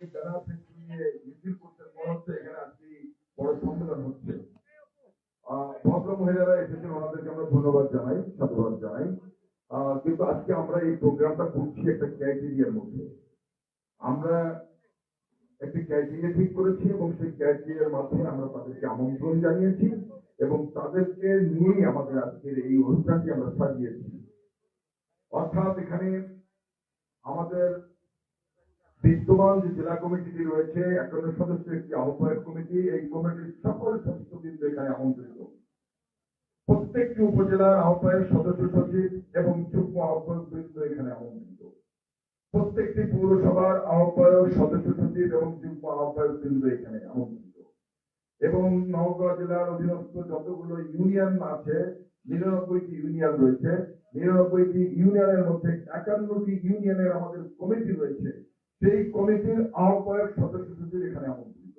যারা নিয়ে মিছিল করতে মনে হচ্ছে এখানে আজকে বড় সম্মেলন হচ্ছে। ভদ্র মহিলারা এসেছেন, ওনাদেরকে আমরা ধন্যবাদ জানাই, সাধুবাদ জানাই। কিন্তু আজকে আমরা এই প্রোগ্রামটা করছি একটা ক্রাইটেরিয়ার মধ্যে। আমরা একটি ক্রাইটেরিয়া ঠিক করেছি এবং সেই ক্রাইটেরিয়ার মাধ্যমে আমরা তাদেরকে আমন্ত্রণ জানিয়েছি এবং তাদেরকে নিয়েই আমাদের আজকের এই অনুষ্ঠানটি আমরা সাজিয়েছি। অর্থাৎ এখানে আমাদের বিদ্যমান যে জেলা কমিটিটি রয়েছে 51 সদস্যের একটি আহ্বায়ক কমিটি, এই কমিটির সকল সদস্যবৃন্দ এখানে আমন্ত্রিত। প্রত্যেকটি উপজেলার আহ্বায়ক, সদস্য সচিব এবং যুগ্ম আহ্বায়ক বৃন্দ এখানে আমন্ত্রিত। প্রত্যেকটি পৌরসভার আহ্বায়ক, সদস্য সচিব এবং যুগ্ম আহ্বায়ক বৃন্দ এখানে আমন্ত্রিত। এবং নওগাঁ জেলার অধীনস্থ যতগুলো ইউনিয়ন আছে, 99টি ইউনিয়ন রয়েছে, 99টি ইউনিয়নের মধ্যে 51টি ইউনিয়নের আমাদের কমিটি রয়েছে, সেই কমিটির আহ্বায়ক, সদস্য সচিব এখানে আমন্ত্রিত।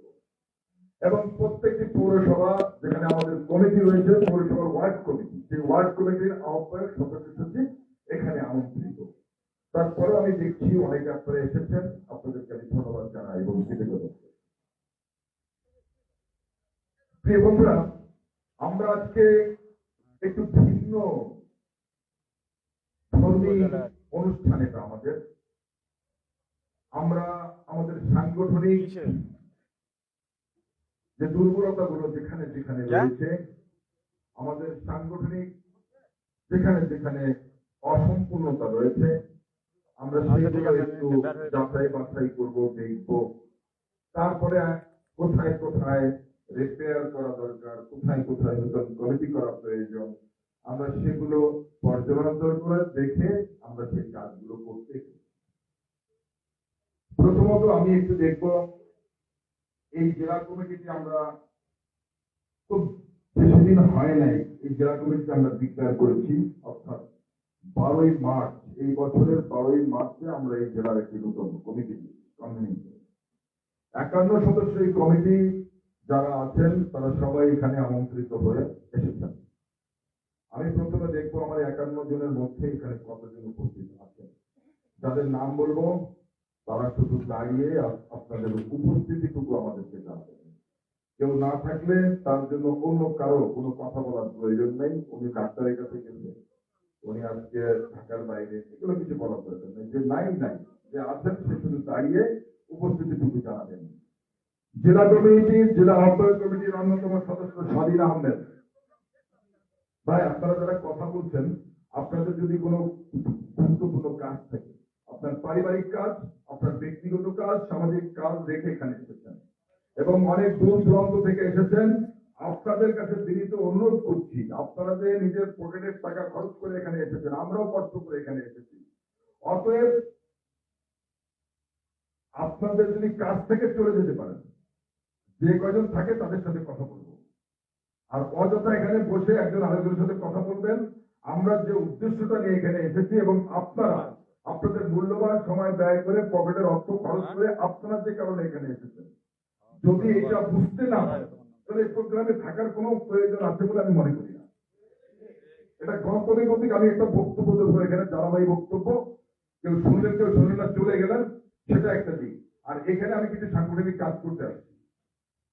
এবং প্রত্যেকটি পৌরসভা যেখানে আমাদের কমিটি রয়েছে, পৌরসভার ওয়ার্ড কমিটি, সেই ওয়ার্ড কমিটির আহ্বায়ক, সদস্য সচিব এখানে আমন্ত্রিত। তারপরে আমি দেখছি অনেকে আপনারা এসেছেন, আপনাদেরকে আমি ধন্যবাদ জানাই এবং কৃতজ্ঞতা। প্রিয় বন্ধুরা, আমরা আজকে একটু ভিন্ন ধর্মী অনুষ্ঠান এটা আমাদের। আমরা আমাদের সাংগঠনিক যে দুর্বলতা গুলো যেখানে যেখানে রয়েছে, আমাদের সাংগঠনিক যেখানে যেখানে অসম্পূর্ণতা রয়েছে, আমরা সেগুলো একটু যাচাই বাছাই করবো, দেখবো। তারপরে কোথায় কোথায় রিপেয়ার করা দরকার, কোথায় কোথায় নতুন কমিটি করা প্রয়োজন, আমরা সেগুলো পর্যালোচনা করে দেখে আমরা সেই কাজগুলো করতে। প্রথমত আমি একটু দেখবো এই জেলা কমিটিতে আমরা খুব বেশি দিন হয় নাই, এই জেলা কমিটিতে আমরা ডিক্লেয়ার করেছি, অর্থাৎ 12ই মার্চ, এই বছরের 12ই মার্চে আমরা এই জেলার একটি নতুন কমিটি কনভেনিং করি। 51 সদস্য এই কমিটি যারা আছেন তারা সবাই এখানে আমন্ত্রিত হয়ে এসেছেন। আমি প্রথমে দেখবো আমার 51 জনের মধ্যে এখানে কতজন উপস্থিত আছেন। যাদের নাম বলবো তারা শুধু দাঁড়িয়ে আপনাদের উপস্থিতিটুকু আমাদেরকে জানাবেন। কেউ না থাকলে তার জন্য অন্য কারো কোনো কথা বলার প্রয়োজন নেই। উনি ডাক্তারের কাছে গেছে, উনি আজকে ঢাকার বাইরে, এগুলো কিছু বলার প্রয়োজন নেই। যে নাই নাই, যে আছেন সে শুধু দাঁড়িয়ে উপস্থিতিটুকু জানাবেন। জেলা কমিটির, জেলা আহ্বায়ক কমিটির অন্যতম সদস্য স্বাধীন আহমেদ ভাই, আপনারা যারা কথা বলছেন, আপনাদের যদি কোনো গুরুত্বপূর্ণ কাজ থাকে, আপনার পারিবারিক কাজ, আপনার ব্যক্তিগত কাজ, সামাজিক কাজ রেখে এখানে এসেছেন এবং অনেক দূর দূরান্ত থেকে এসেছেন, আপনাদের কাছে বিনীত অনুরোধ করছি, আপনারা যে নিজের পকেটের টাকা খরচ করে এখানে এসেছেন, আমরাও কষ্ট করে এখানে এসেছি, অতএব আপনাদের যদি কাজ থেকে চলে যেতে পারেন, যে কয়জন থাকে তাদের সাথে কথা বলবো। আর অযথা এখানে বসে একজন আরেকজনের সাথে কথা বলবেন। আমরা যে উদ্দেশ্যটা নিয়ে এখানে এসেছি এবং আপনারা আপনাদের মূল্যবান সময় ব্যয় করে পকেটের অর্থ খরচ করে আপনারা যে কারণে এখানে এসেছেন, যদি এটা বুঝতে না হয় তাহলে এই প্রোগ্রামে থাকার কোনো প্রয়োজন আছে বলে আমি মনে করি না। এটা গণতান্ত্রিক আমি একটা বক্তব্য দেবো এখানে, জ্বালাবাহী বক্তব্য, কেউ শুনলেন কেউ শুনলেন না, চলে গেলেন, সেটা একটা দিক। আর এখানে আমি কিছু সাংগঠনিক কাজ করতে আসছি,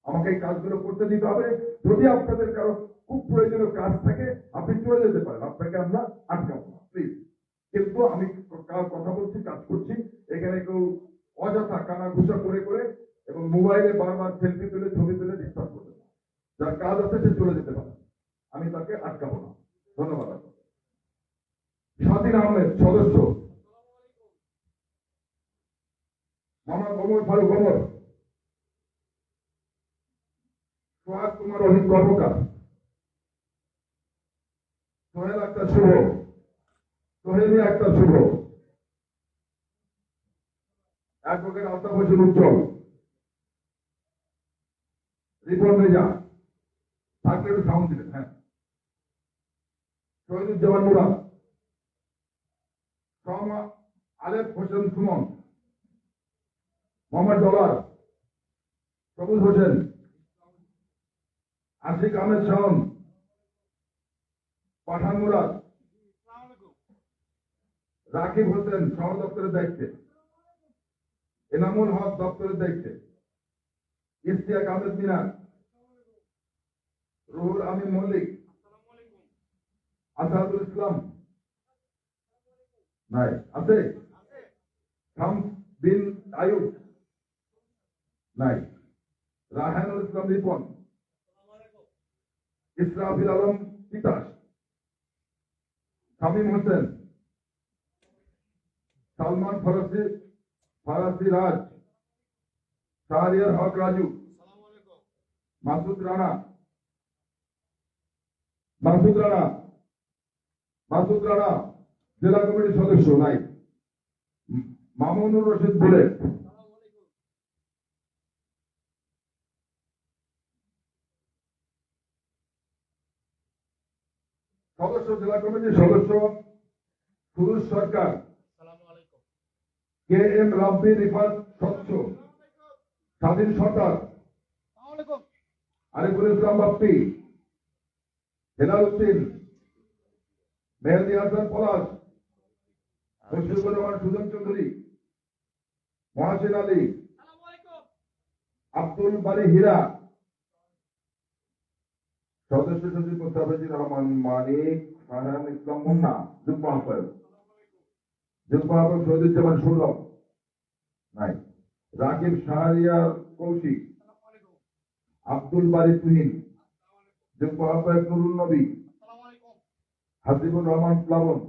আমাকে এই কাজগুলো করতে দিতে হবে। যদি আপনাদের কারো খুব প্রয়োজনীয় কাজ থাকে আপনি চলে যেতে পারেন, আপনাকে আমরা আটকাবো না, প্লিজ। কিন্তু আমি কথা বলছি, কাজ করছি, এখানে কেউ অযথা কানা ঘুষা করে করে এবং মোবাইলে বারবার সেলফি তুলে ছবি তুলে ডিস্টার্ব করবে না। যার কাজ আছে সে চলে যেতে পারে, আমি তাকে আটকাবো না। ধন্যবাদ। স্বাধীন আহমেদ সদস্য, মোহাম্মদ ওমর ফারুক ওমর, সোহাগ কুমার অহিত কর্মকার, সোহেল আক্তার শুভ, সোহেলি আক্তার শুভ, অ্যাডভোকেট আলতাফ হোসেন উজ্জ্বল, রিপন রেজা, থাকলে একটু সাউন্ড দিলেন, হ্যাঁ, শহীদুজ্জামান মুরাদ, আলেফ হোসেন সুমন, মোহাম্মদ ডলার, সবুজ হোসেন, আশিক আহমেদ শাওন, পাঠান মুরাদ, রাকিব হোসেন শহর দপ্তরের দায়িত্বে, এনামুল হক দপ্তরের দায়িত্বে, ইশতিয়াক আহমেদ মিনার, রুহুল আমিন মল্লিক, আসাদুল ইসলাম নাই আছে, শামস বিন আয়ুব নাই, রাহানুল ইসলাম রিপন, ইসরাফিল আলম তিতাস, শামীম হোসেন, সালমান ফরাসি রাজ, শাহরিয়ার হক রাজু, মাসুদ রানা জেলা কমিটির সদস্য নাই, মামুনুর রশিদ বুলেট, জেলা কমিটির সদস্য সুরুজ সরকার, কে এম রাব্বি রিফাত স্বচ্ছ, স্বাধীন সরকার, আরিফুল ইসলাম বাপ্পি, হেলাল উদ্দিন, মেহেদি হাসান পলাশ, মুশফিকুর রহমান সুজন চৌধুরী, মহাসিন আলী, আব্দুল বারী হীরা, সদস্য সচিব মোস্তাফিজুর রহমান মানিক, ফারহান ইসলাম মুন্না, যুগ্ম আহ্বায়ক শহীদুজ্জামান সুলভ নাই, রাকিব শাহরিয়ার কৌশিক, আব্দুল বারী তুহিন, যুগ্ম আহ্বায়ক নুরুল নবী, হাসিবুর রহমান প্লাবন,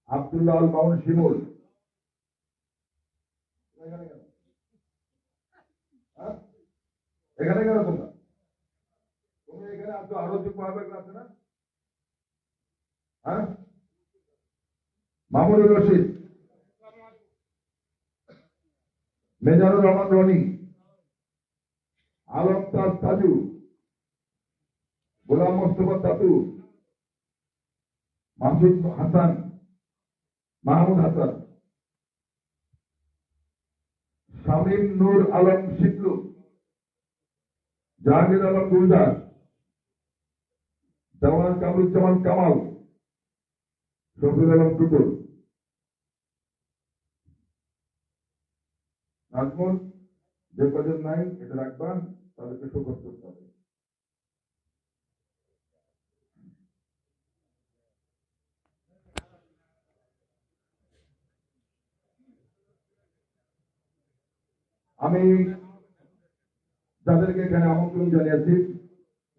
আব্দুল্লাহ আল মামুন শিমুল, এখানে কেন তোমরা এখানে আছো? আরো যুগ্ম আহ্বায়ক আছে না? হ্যাঁ, মামুনুর রশিদ, মেজানুর রহমান রনি, আলম তাজ তাজু, গোলাম মোস্তফা তাতু, মাসুদ হাসান, মাহমুদ হাসান, শামীম নূর আলম শিকলু, জাহাঙ্গীর আলম গুলজার, দেওয়ান কামরুজ্জামান কামাল, শফিউল আলম টুটুল, নাজমুল। যে কজন নাই এটা রাখবেন, তাদেরকে শোকজ করতে হবে। আমি যাদেরকে এখানে আমন্ত্রণ জানিয়েছি,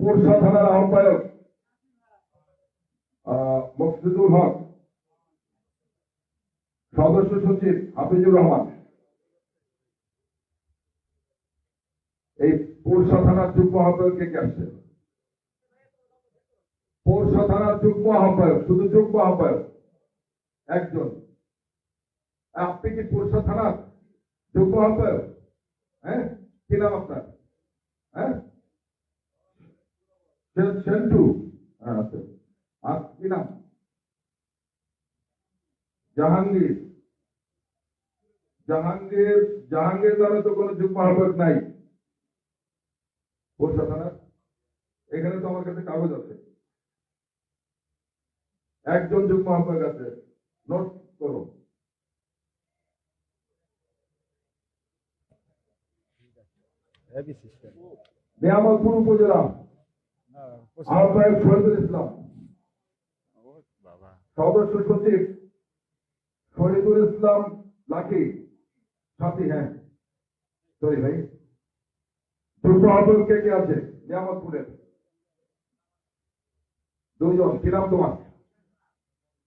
পোরশা থানার আহ্বায়ক মকসুদুল হক, সদস্য সচিব হাফিজুর রহমান, এই পোরশা থানার যুগ্ম আহ্বায়ক কে আসছে? পোরশা থানার যুগ্ম আহ্বায়ক, শুধু যুগ্ম আহ্বায়ক একজন। আপনি কি পোরশা থানার যুগ্ম আহ্বায়ক? হ্যাঁ, কি নাম আপনার? হ্যাঁ, সেন্টু। আচ্ছা, আর কি নাম? জাহাঙ্গীর। জাহাঙ্গীর নামে তো কোনো যুগ্ম আহ্বায়ক নাই পোরশা থানার। এখানে তো আমার কাছে কাগজ আছে, একজন যুগ্ম আহ্বায়ক আছে, নোট করো। নিয়ামতপুর উপজেলা আহ্বায়ক শহীদুল ইসলাম, সদস্য সচিব শহীদুল ইসলাম লাকি সাথী। হ্যাঁ, সরি ভাই, যুগ্ম আহ্বায়ক কে কে আছে নিয়ামতপুরের? দুজন। কি নাম তোমার?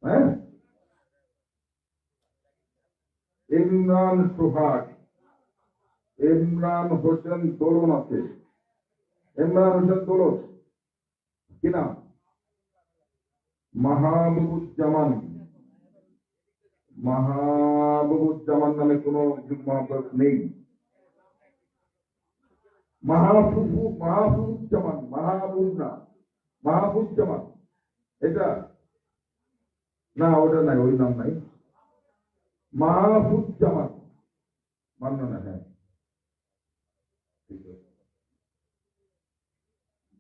হ্যাঁ, ইমরান সোহাগ, ইমরান হোসেন দোলন আছে, ইমরান হোসেন দোলন। কি নাম? মাহবুবুজ্জামান নামে কোন যুগ্ম আহ্বায়ক নেই। মাহবুবুজ্জামান এটা না, ওটা নাই, ওই নাম নাই। মাহবুবুজ্জামান মান্য না। হ্যাঁ,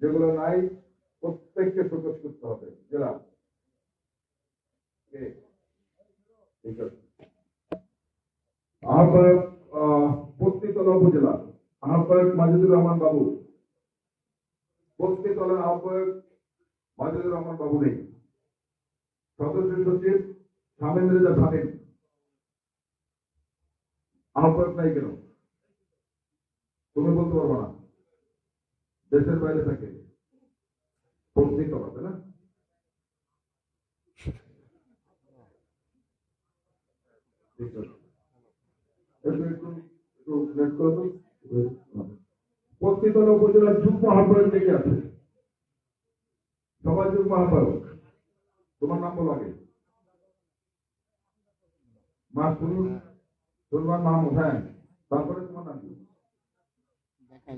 যেগুলো নাই প্রত্যেককে প্রকাশ করতে হবে। জেলা ঠিক আছে। আহ্বায়ক পত্নীতলা উপজেলা আহ্বায়ক মাজিদুর রহমান বাবু। পত্নীতলার আহ্বায়ক মাজিদুর রহমান বাবু নেই। সদস্য সচিব শামীম রেজা শামীম। আহ্বায়ক নাই কেন? তুমি বলতে পারবো না, দেশের বাইরে থাকে। পত্নীতলা, তাই না? ঠিক আছে, একটু লেট করো। পত্নীতলা উপজেলার যুগ্ম আহ্বায়ক থেকে আছে, সবাই যুগ্ম আহ্বায়ক। তোমার নাম বলো আগে। মাসুদ সুলমান মাহমুদ, হ্যাঁ। তারপরে তোমার নাম কি?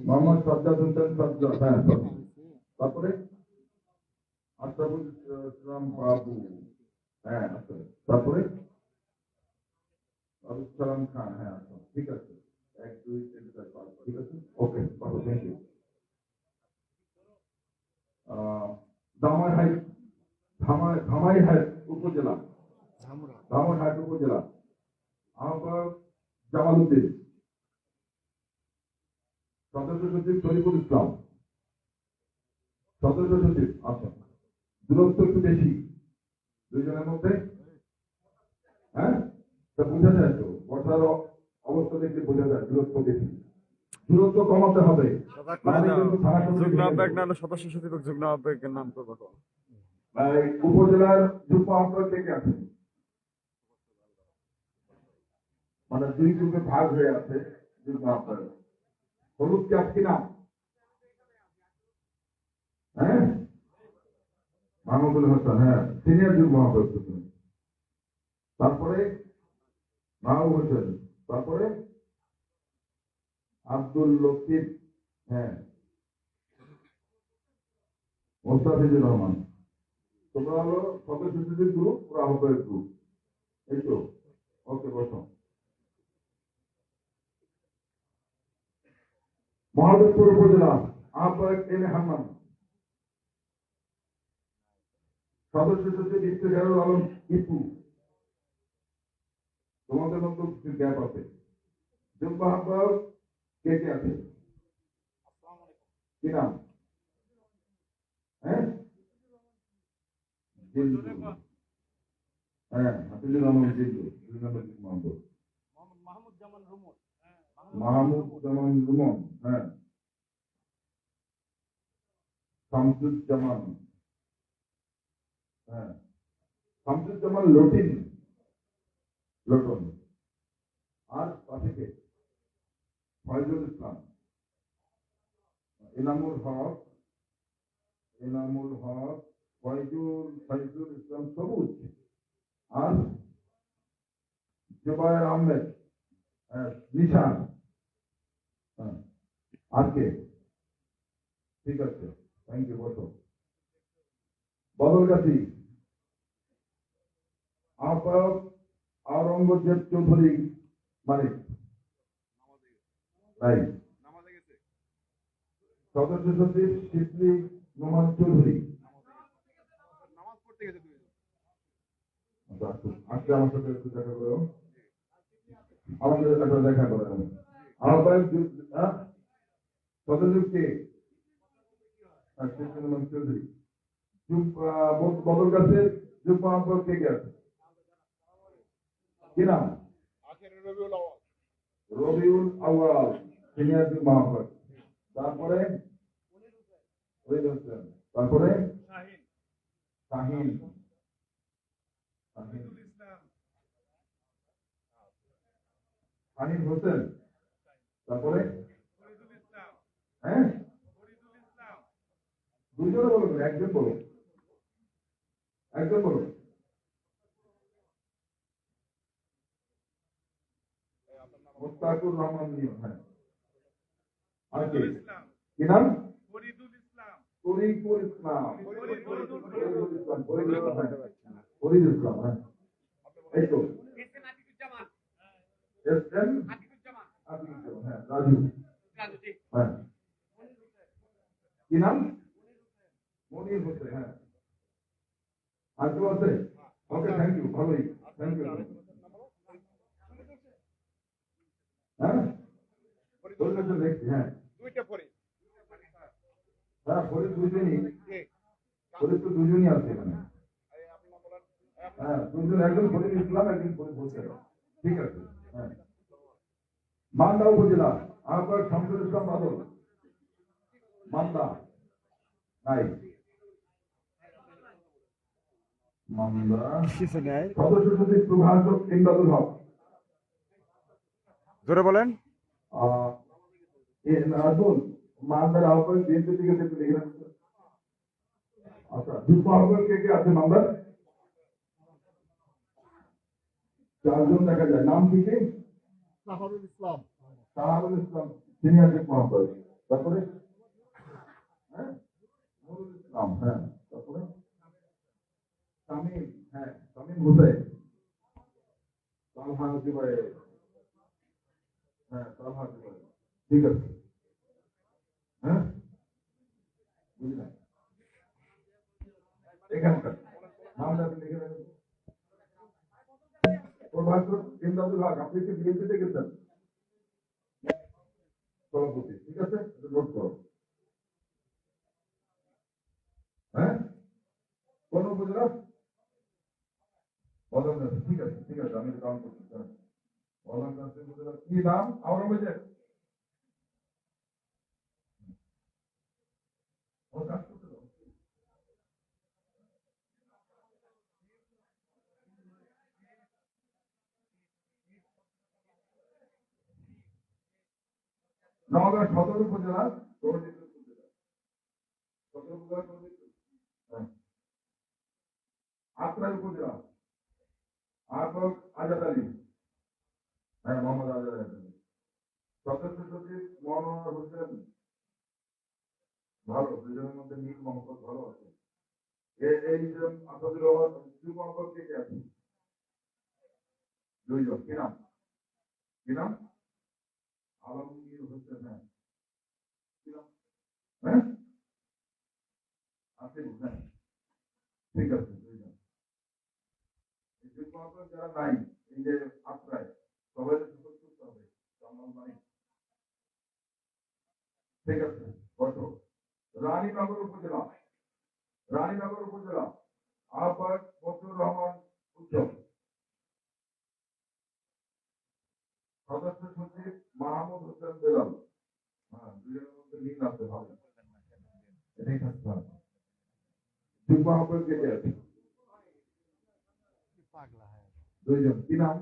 মোহাম্মদ সাজ্জাদ হোসেন সাজ্জাদ, হ্যাঁ। তারপরে আশরাফুল ইসলাম বাবু, হ্যাঁ। আচ্ছা, তারপরে আবুল সালাম খান, হ্যাঁ। আচ্ছা, ঠিক আছে। 1 2 3 4 5, ঠিক আছে, ওকে, ভালো, থ্যাংক ইউ। ধামইরহাট ধামইরহাট উপজেলা ধামইরহাট উপজেলা আহ্বায়ক জামাল উদ্দিন। সদস্য সচিব শরীফুল ইসলাম। সদস্য সচিব, আচ্ছা। দূরত্ব একটু বেশি দুইজনের মধ্যে, হ্যাঁ। তা বোঝা যায় তো, বসার অবস্থা দেখলে বোঝা যায় দূরত্ব বেশি। দূরত্ব কমাতে হবে, নাহলে কিন্তু থানা যুগ্ম কমিটি আহ্বায়ক নাহলে সদস্য সচিব যুগ্ম আহ্বায়কের নাম করবো। উপজেলার যুগ্ম আহ্বায়ক থেকে আছে, মানে 2 গ্রুপে ভাগ হয়ে আছে যুগ্ম আহ্বায়ক। হলুদ ক্যাপ কি নাম? হ্যাঁ, মাহমুদুল হাসান, হ্যাঁ, সিনিয়র যুগ্ম আহ্বায়ক তুমি। তারপরে মাহবুব হোসেন, তারপরে আব্দুল লতিফ, হ্যাঁ। মোস্তাফিজুর রহমান। তোমরা হলো সদস্য সচিব গ্রুপ, ওরা আহ্বায়ক গ্রুপ, এই তো। ওকে, বসো। মহাদেবপুর উপজেলা আহ্বায়ক এম এ হান্নান। সদস্য সচিব ইফতেখারুল আলম ইপু। তোমাদের মধ্যে কিছু গ্যাপ আছে। যুগ্ম আহ্বায়ক কে কে আছে? কি নাম? হ্যাঁ, জিল্লু, হ্যাঁ, হাফিজুর রহমান জিল্লু, 2 নম্বর যুগ্ম আহ্বায়ক। মাহমুদ জামান রুমন, হ্যাঁ। শামসুজ্জামান, হ্যাঁ। শামসুজ্জামান লটিন, লটন। আর পাশে ফয়জুল ইসলাম, এনামুল হক, ফয়জুল ইসলাম সবুজ। আর জুবায়ের আহমেদ, হ্যাঁ, নিশান, হ্যাঁ। আর কে? ঠিক আছে, থ্যাংক ইউ, বসো। বদলগাছি আহ্বায়ক আওরঙ্গজেব চৌধুরী মানিক, নাই। সদস্য সচিব শিবলি নোমান চৌধুরী। আচ্ছা, আজকে আমার সাথে একটু দেখা করো, আমাদের একটা দেখা করে। আহ্বায়ক সদস্য কে? শিবলি নোমান চৌধুরী। বদলগাছের যুগ্ম আহ্বায়ক কে কে আছে? কি নাম? রবিউল আউয়াল, সিনিয়র যুগ্ম আহ্বায়ক। তারপরে তারপরে শাহিন, শাহিন হোসেন। তারপরে হ্যাঁ, দুজনে বলো, একজন বলো, একজন বলো। মোস্তাকুর রহমান নিয়ম, হ্যাঁ। আর কে? কি নাম? তরিকুল ইসলাম, ফরিদুল ইসলাম, ফরিদুল ইসলাম, হ্যাঁ। এই তো এস এম আতিকুজ্জামান, হ্যাঁ, রাজু, হ্যাঁ। কি নাম? মনির হোসেন, হ্যাঁ। আর কেউ আছে? ওকে, থ্যাংক ইউ, ভালোই, থ্যাংক ইউ। হ্যাঁ ফরিদ একজন দেখছি, হ্যাঁ হ্যাঁ ফরিদ দুজনই, ফরিদ তো দুজনই আছে এখানে। হ্যাঁ দুজন, একজন ফরিদ ইসলাম, একজন ফরিদ হোসেন। ঠিক আছে, হ্যাঁ। মান্দা উপজেলা আপনার শামসুল ইসলাম বাদল, মান্দা নাই, মান্দা। কিছু নেই। সদস্য সচিব প্রভাষক ইমদাদুল হক। জোরে বলেন। নাজুল মান্দার আহ্বায়ক বিএনপি থেকে একটু লিখে রাখছেন। আচ্ছা, যুগ্ম আহ্বায়ক কে কে আছে মান্দার? চারজন দেখা যায়। নাম কি কি? সাহারুল ইসলাম। সাহারুল ইসলাম সিনিয়র যুগ্ম আহ্বায়ক। তারপরে হ্যাঁ নুরুল ইসলাম, হ্যাঁ। তারপরে শামীম, হ্যাঁ শামীম হোসেন, তালহা জুবাইর, হ্যাঁ তালহা জুবাইর। ঠিক আছে, হ্যাঁ বুঝলেন। এখানকার নামটা আপনি লিখে রাখবেন। প্রভাষক ইমদাদুল হক, আপনি কি বিএনপিতে গেছেন? সভাপতি, ঠিক আছে, এটা নোট করো। হ্যাঁ কোন উপজেলা? বদলগাছি, ঠিক আছে ঠিক আছে, আমি কাউন্ট করছি। হ্যাঁ বদলগাছি উপজেলা, কি নাম? আওরঙ্গজেব। ও কাজ করতে দাও। নওগাঁ সদর উপজেলা, সদর উপজেলা, হ্যাঁ। আত্রাই উপজেলা আহ্বায়ক আজাদ আলী, হ্যাঁ মোহাম্মদ আজাদ আলী। সদস্য সচিব মনোয়ার হোসেন, ভালো, দুজনের মধ্যে মিল মহব্বত ভালো আছে। এই যে আসাদুর রহমান যুব আহ্বায়ক কে কে আছে? দুইজন। কি নাম? কি নাম? আলমগীর হোসেন, হ্যাঁ। কি নাম? হ্যাঁ আসিফ, হ্যাঁ ঠিক আছে, দুইজন। এই যুব আহ্বায়ক যারা নাই, এই যে আত্রায়, সবাই সুযোগ করতে হবে। জামাল মানিক, ঠিক আছে, কত? রানীনগর উপজেলা, রানীনগর উপজেলা আহ্বায়ক ফজলুর রহমান উজ্জ্বল। সদস্য সচিব মাহমুদ হোসেন বেলাল। হ্যাঁ দুজনের মধ্যে মিল আছে, ভালো, এটাই থাকতে হবে। যুগ্ম আহ্বায়ক কে কে আছে? দুইজন। কি নাম?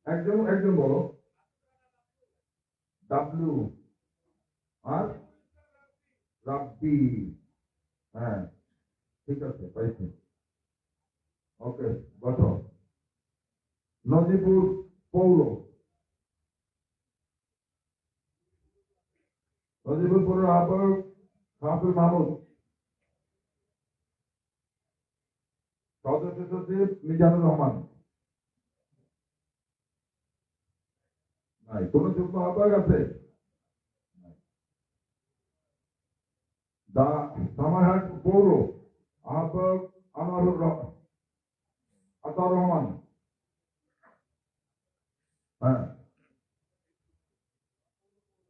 একজন একজন বলো। ডাব্লিউ আর রাব্বি, হ্যাঁ ঠিক আছে, পাইছি। ওকে, গত। নজিবুর পৌর, নজিবুর পৌর আহ্বায়ক শাহুল মাহমুদ। সদস্য সচিব মিজানুর রহমান, নাই। কোন যুগ্ম আহ্বায়ক আছে? দামারহাট পৌর আহ্বায়ক আনোয়ারুর আতাউর রহমান, হ্যাঁ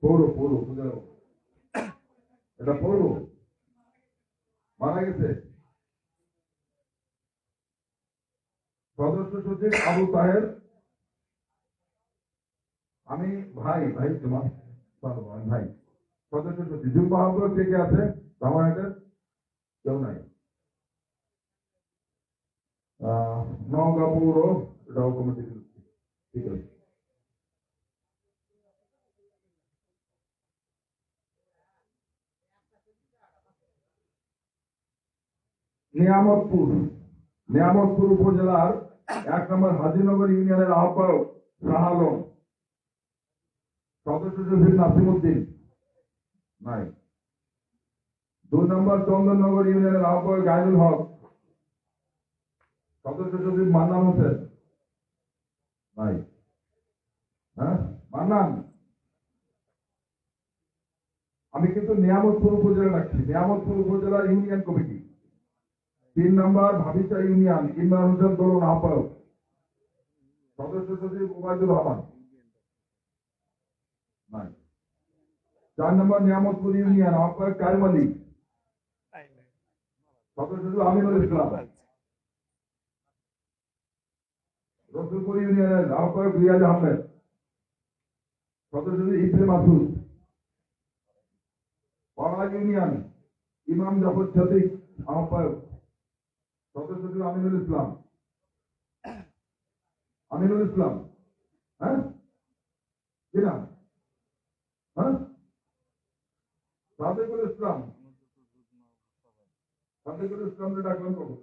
পৌর পৌর বুঝাও, এটা পৌর। মারা গেছে। সদস্য সচিব আবু তাহের, আমি ভাই, ভাই তোমার ভাই। সদস্য সচিব যুগ্ম আহ্বায়ক কে কে আছে? দামারহাটের কেউ নাই। নওগাঁ পৌর, এটাও কমিটি, ঠিক আছে। নিয়ামতপুর, নিয়ামতপুর উপজেলার 1 নম্বর হাজিনগর ইউনিয়নের আহ্বায়ক শাহ আলম। সদস্য সচিব নাসিমউদ্দিন, নাই। 2 নম্বর চন্দননগর ইউনিয়নের আহ্বায়ক আইনুল হক। সদস্য সচিব মান্নান হোসেন, নাই। হ্যাঁ মান্নান, আমি কিন্তু নিয়ামতপুর উপজেলা রাখছি। নিয়ামতপুর উপজেলা ইউনিয়ন কমিটি 3 নম্বর ভাবিচা ইউনিয়ন ইমরান হোসেন দোলন আহ্বায়ক। সদস্য সচিব ওবায়দুর রহমান। নাই। 4 নম্বর নিয়ামতপুর ইউনিয়ন আহ্বায়ক কায়েম আলী, সদস্য সচিব আমিনুল ইসলাম। রসুলপুর ইউনিয়নের আহ্বায়ক রিয়াজ আহমেদ, সদস্য সচিব ইসলে মাসুদ। পাড়া ইউনিয়ন ইমাম জাফর সদিক আহ্বায়ক, সদস্য সচিব আমিনুল ইসলাম। আমিনুল ইসলাম, হ্যাঁ কি নাম, হ্যাঁ সাদেকুল ইসলাম, সাদেকুল ইসলামকে ডাকলেন কখন?